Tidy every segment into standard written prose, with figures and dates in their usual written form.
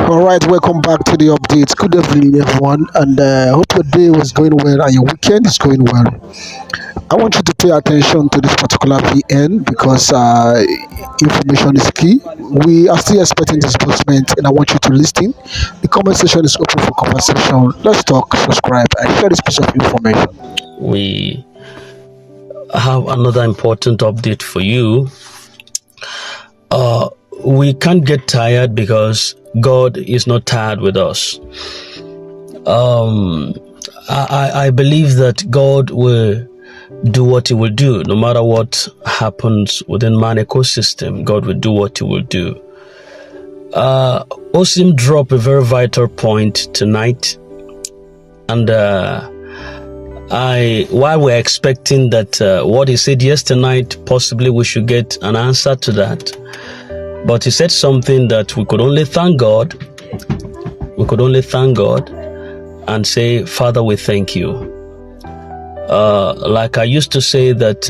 All right, welcome back to the updates. Good evening, everyone, and hope your day was going well and your weekend is going well. I want you to pay attention to this particular VN because information is key. We are still expecting disbursement, and I want you to listen. The comment section is open for conversation. Let's talk, subscribe, and share this piece of information. We have another important update for you. We can't get tired because God is not tired with us. I believe that God will do what He will do. No matter what happens within man ecosystem, God will do what He will do. Osim dropped a very vital point tonight, and while we're expecting that what he said yesterday night, possibly we should get an answer to that. But he said something that we could only thank God. We could only thank God and say, Father, we thank you. Like I used to say that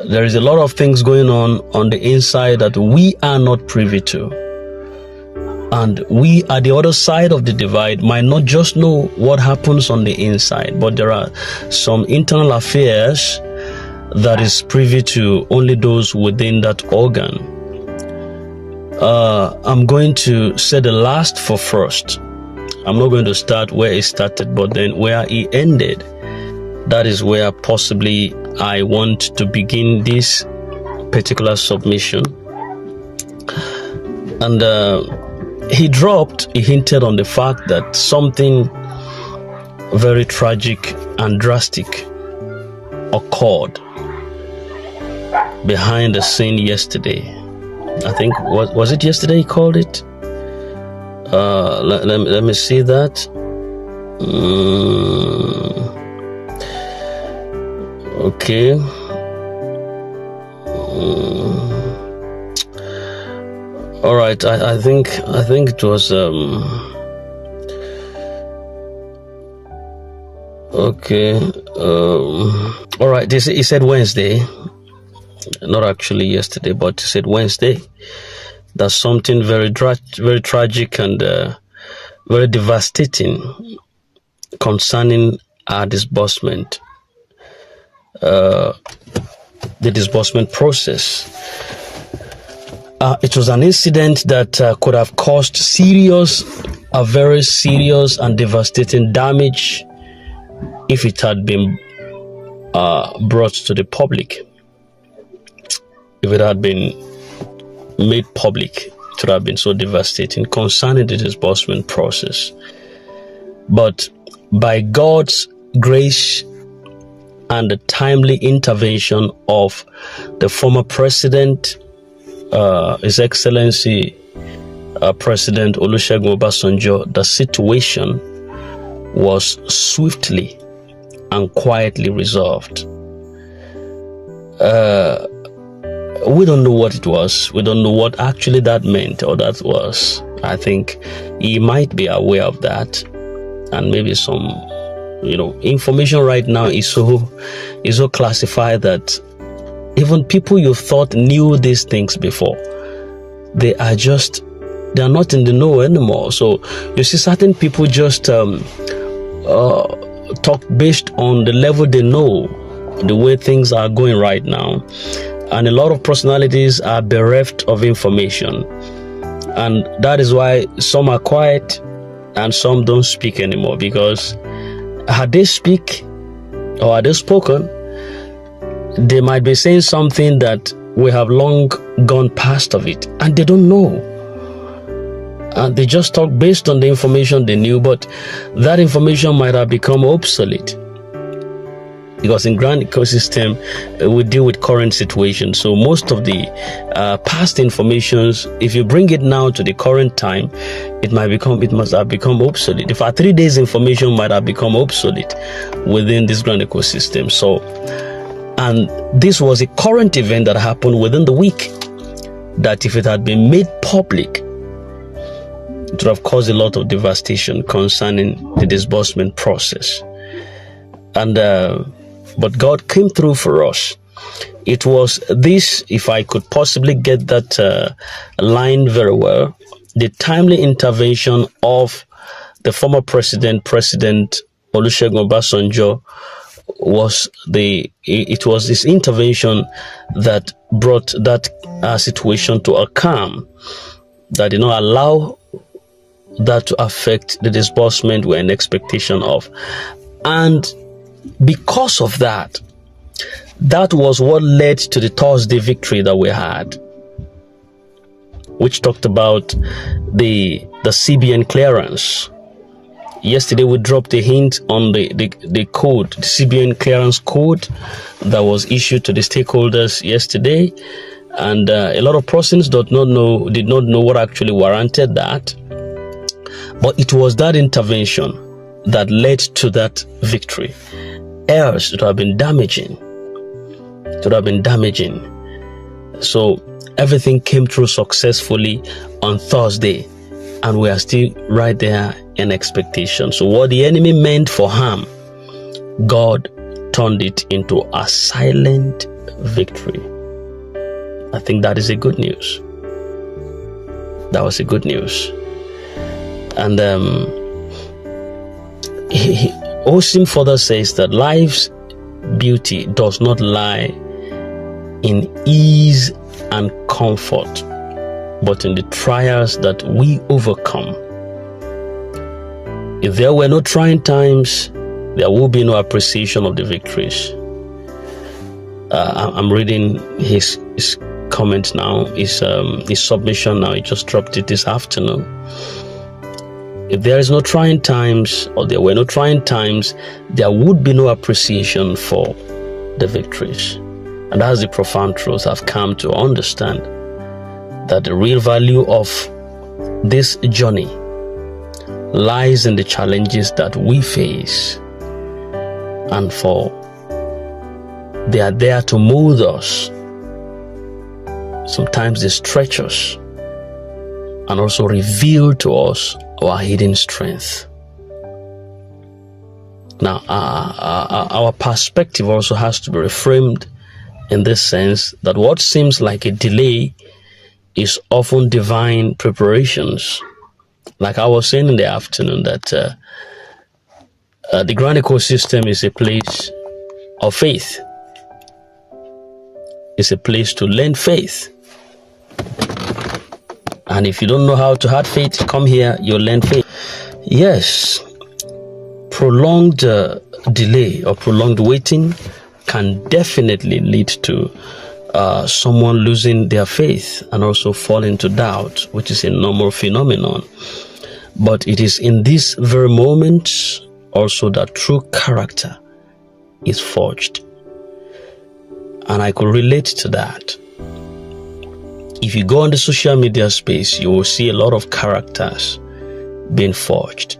there is a lot of things going on the inside that we are not privy to. And we at the other side of the divide might not just know what happens on the inside, but there are some internal affairs that is privy to only those within that organ. I'm going to say the last for first. I'm not going to start where he started, but then where he ended. That is where possibly I want to begin this particular submission. And he hinted on the fact that something very tragic and drastic occurred behind the scene yesterday. I think, was it yesterday he called it? Let me see that. Okay. All right. I think it was okay. All right. He said Wednesday. Not actually yesterday, but he said Wednesday. That's something very tragic and very devastating concerning our disbursement, the disbursement process. It was an incident that could have caused a very serious and devastating damage if it had been brought to the public. If it had been made public, it would have been so devastating concerning the disbursement process. But by God's grace and the timely intervention of the former president, His Excellency President Olusegun Obasanjo, the situation was swiftly and quietly resolved. We don't know what it was. We don't know what actually that meant or that was. I think he might be aware of that, and maybe some, information right now is so classified that even people you thought knew these things before, they are not in the know anymore. So you see, certain people just talk based on the level they know, the way things are going right now. And a lot of personalities are bereft of information. And that is why some are quiet and some don't speak anymore. Because had they spoken, they might be saying something that we have long gone past of it. And they don't know. And they just talk based on the information they knew. But that information might have become obsolete. Because in grand ecosystem, we deal with current situations. So most of the past informations, if you bring it now to the current time, it must have become obsolete. In fact, 3 days information might have become obsolete within this grand ecosystem. So, and this was a current event that happened within the week, that if it had been made public, it would have caused a lot of devastation concerning the disbursement process. And but God came through for us. It was this, if I could possibly get that line very well, the timely intervention of the former President Olusegun Obasanjo it was this intervention that brought that situation to a calm, that did not allow that to affect the disbursement we're in expectation of. And because of that, that was what led to the Thursday victory that we had, which talked about the CBN clearance. Yesterday we dropped a hint on the code, the CBN clearance code that was issued to the stakeholders yesterday, and a lot of persons did not know what actually warranted that. But it was that intervention that led to that victory. Else it would have been damaging. It would have been damaging. So everything came through successfully on Thursday, and we are still right there in expectation. So what the enemy meant for harm, God turned it into a silent victory. I think that is a good news. That was a good news. And Osim further says that life's beauty does not lie in ease and comfort, but in the trials that we overcome. If there were no trying times, there will be no appreciation of the victories. I'm reading his comment now, his submission now. He just dropped it this afternoon. If there is no trying times, or there were no trying times, there would be no appreciation for the victories. And that's the profound truth I've come to understand, that the real value of this journey lies in the challenges that we face, and they are there to mold us. Sometimes they stretch us and also reveal to us our hidden strength. Now, our perspective also has to be reframed in this sense, that what seems like a delay is often divine preparations. Like I was saying in the afternoon, that the grand ecosystem is a place of faith. It's a place to learn faith. And if you don't know how to have faith, come here, you'll learn faith. Yes, prolonged delay or prolonged waiting can definitely lead to someone losing their faith and also fall into doubt, which is a normal phenomenon. But it is in these very moments also that true character is forged. And I could relate to that. If you go on the social media space, you will see a lot of characters being forged.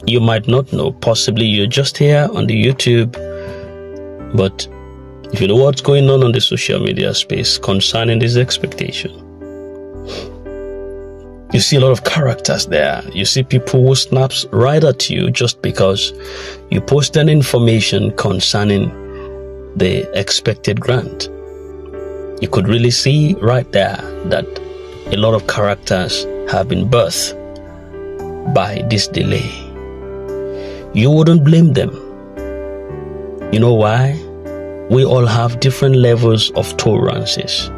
You might not know, possibly you're just here on the YouTube, but if you know what's going on the social media space concerning this expectation, you see a lot of characters there. You see people who snaps right at you just because you post an information concerning the expected grant. You could really see right there that a lot of characters have been birthed by this delay. You wouldn't blame them. You know why? We all have different levels of tolerances.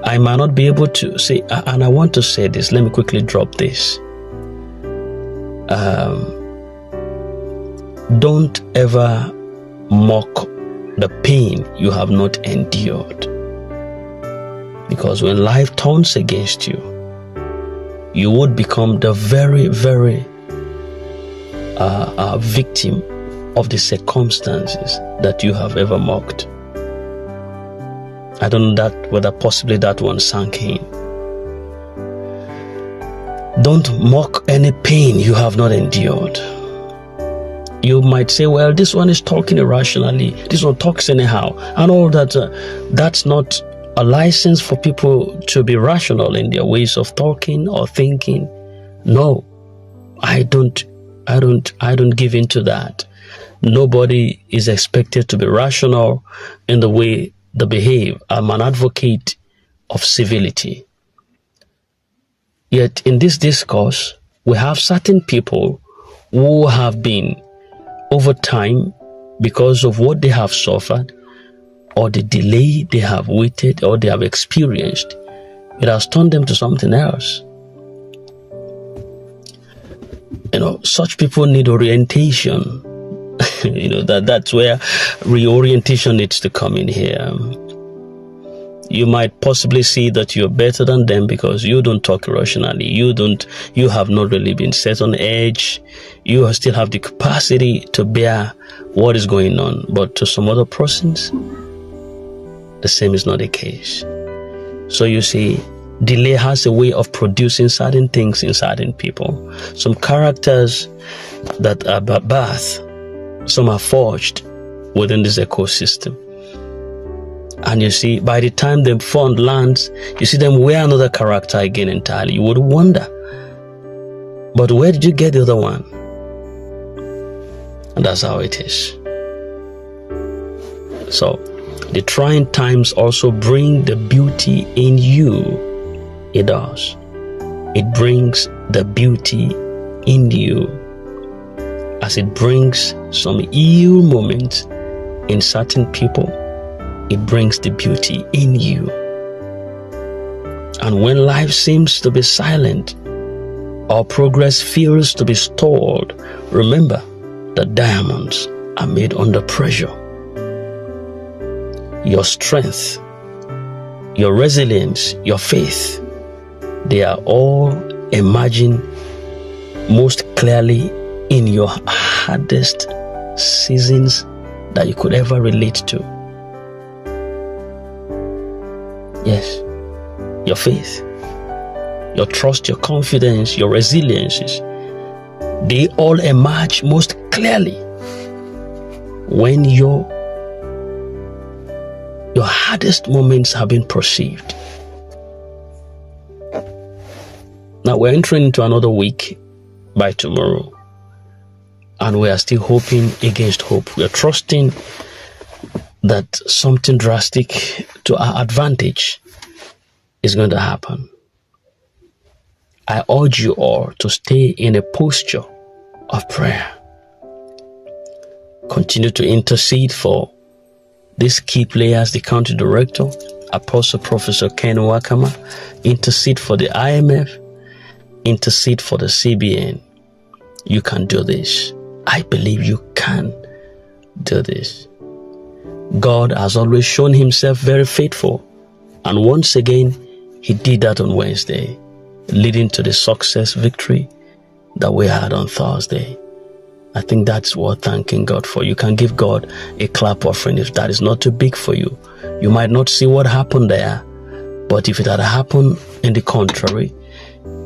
I might not be able to say, and I want to say this, let me quickly drop this. Don't ever mock the pain you have not endured. Because when life turns against you, you would become the very, very victim of the circumstances that you have ever mocked. I don't know whether possibly that one sank in. Don't mock any pain you have not endured. You might say, well, this one is talking irrationally, this one talks anyhow, and all that. That's not a license for people to be rational in their ways of talking or thinking. No, I don't give into that. Nobody is expected to be rational in the way they behave. I'm an advocate of civility. Yet in this discourse, we have certain people who have been, over time, because of what they have suffered, or the delay they have waited, or they have experienced, it has turned them to something else. Such people need orientation. That's where reorientation needs to come in here. You might possibly see that you're better than them because you don't talk rationally. You have not really been set on edge. You still have the capacity to bear what is going on. But to some other persons, the same is not the case. So you see, delay has a way of producing certain things in certain people. Some characters that are by birth, some are forged within this ecosystem. And you see, by the time they found lands, you see them wear another character again entirely. You would wonder, but where did you get the other one? And that's how it is. So, the trying times also bring the beauty in you. It does. It brings the beauty in you, as it brings some ill moments in certain people. It brings the beauty in you. And when life seems to be silent, or progress feels to be stalled, remember that diamonds are made under pressure. Your strength, your resilience, your faith, they are all emerging most clearly in your hardest seasons that you could ever relate to. Yes, your faith, your trust, your confidence, your resiliences, they all emerge most clearly when your hardest moments have been perceived. Now we're entering into another week by tomorrow, and we are still hoping against hope. We are trusting that something drastic to our advantage is going to happen. I urge you all to stay in a posture of prayer. Continue to intercede for these key players, the country director, Apostle Professor Ken Wakama. Intercede for the IMF. Intercede for the CBN. You can do this. I believe you can do this. God has always shown himself very faithful. And once again, he did that on Wednesday, leading to the success victory that we had on Thursday. I think that's worth thanking God for. You can give God a clap offering if that is not too big for you. You might not see what happened there, but if it had happened in the contrary,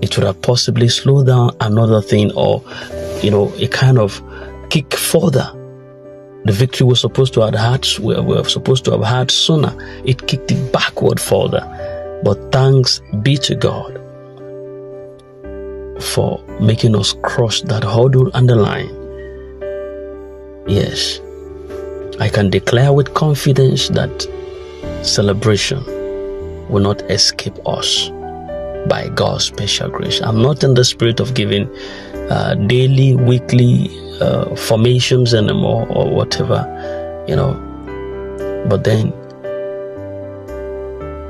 it would have possibly slowed down another thing, or, a kind of kick further. The victory we're supposed to have had sooner. It kicked it backward further. But thanks be to God for making us cross that hurdle and the line. Yes, I can declare with confidence that celebration will not escape us by God's special grace. I'm not in the spirit of giving daily, weekly formations anymore, or whatever, but then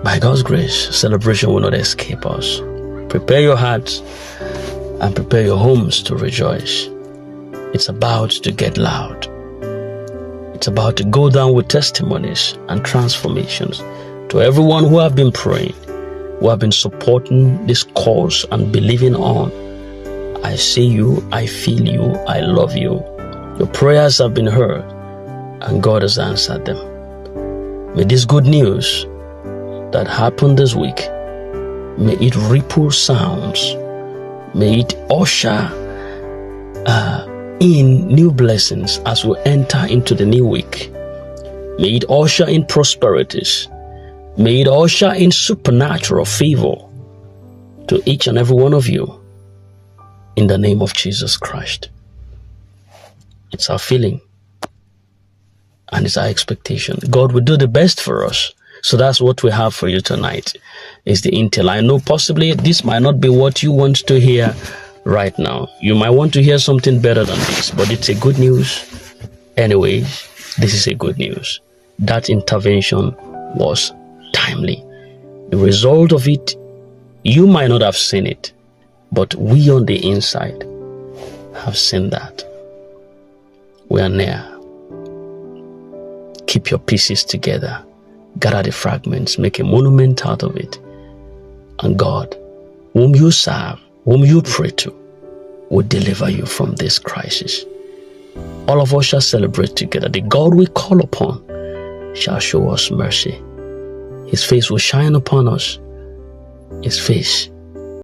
by God's grace, celebration will not escape us. Prepare your hearts and prepare your homes to rejoice. It's about to get loud. It's about to go down with testimonies and transformations. To everyone who have been praying, who have been supporting this cause and believing on, I see you, I feel you, I love you. Your prayers have been heard and God has answered them. May this good news that happened this week, may it ripple sounds. May it usher in new blessings as we enter into the new week. May it usher in prosperities. May it usher in supernatural favor to each and every one of you in the name of Jesus Christ. It's our feeling and it's our expectation. God will do the best for us. So that's what we have for you tonight. is the intel. I know possibly this might not be what you want to hear right now. You might want to hear something better than this, but it's a good news. Anyways, this is a good news. That intervention was timely. The result of it, you might not have seen it, but we on the inside have seen that. We are near. Keep your pieces together. Gather the fragments. Make a monument out of it. And God, whom you serve, whom you pray to, will deliver you from this crisis. All of us shall celebrate together. The God we call upon shall show us mercy. His face will shine upon us. His face